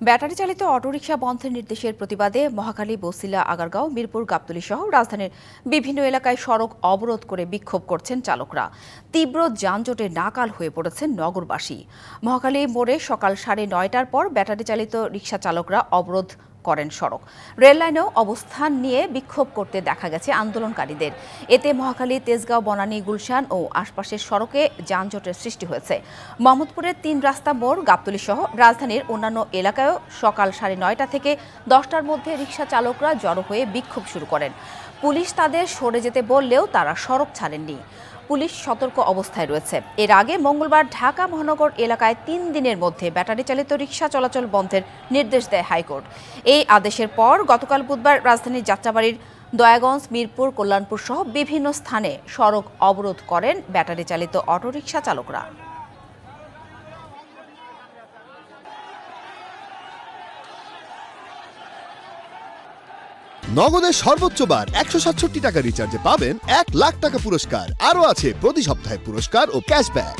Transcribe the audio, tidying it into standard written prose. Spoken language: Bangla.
ব্যাটারি চালিত অটোরিকশা বন্ধের নির্দেশের প্রতিবাদে মহাখালী, বছিলা, আগারগাঁও, মিরপুর, গাবতলী সহ রাজধানীর বিভিন্ন এলাকায় সড়ক অবরোধ করে বিক্ষোভ করছেন চালকরা। তীব্র যানজটে নাকাল হয়ে পড়েছেন নগরবাসী। মহাখালী মোড়ে সকাল 9:30টার পর ব্যাটারি চালিত রিকশা চালকরা অবরোধ করেন সড়ক। রেললাইনেও অবস্থান নিয়ে বিক্ষোভ করতে দেখা গেছে আন্দোলনকারীদের। এতে মহাখালী, তেজগাঁও, বনানী, গুলশান ও আশপাশের সড়কে যানজটের সৃষ্টি হয়েছে। মোহাম্মদপুরের 3 রাস্তা মোড়, গাবতলী সহ রাজধানীর অন্যান্য এলাকায়ও সকাল 9:30 থেকে 10টার মধ্যে রিকশা চালকরা জড়ো হয়ে বিক্ষোভ শুরু করেন। পুলিশ তাদের সরে যেতে বললেও তারা সড়ক ছাড়েননি। পুলিশ সতর্ক অবস্থায় রয়েছে। এর আগে মঙ্গলবার ঢাকা মহানগর এলাকায় 3 দিনের মধ্যে ব্যাটারি চালিত রিকশা চলাচল বন্ধের নির্দেশ দেয় হাইকোর্ট। এই আদেশের পর গতকাল বুধবার রাজধানীর যাত্রাবাড়ির দয়াগঞ্জ, মিরপুর, কল্যাণপুর সহ বিভিন্ন স্থানে সড়ক অবরোধ করেন ব্যাটারি চালিত অটোরিকশা চালকরা। নগদের সর্বোচ্চ বার 167 টাকা রিচার্জে পাবেন 1 লাখ টাকা পুরস্কার। আরও আছে প্রতি সপ্তাহে পুরস্কার ও ক্যাশব্যাক।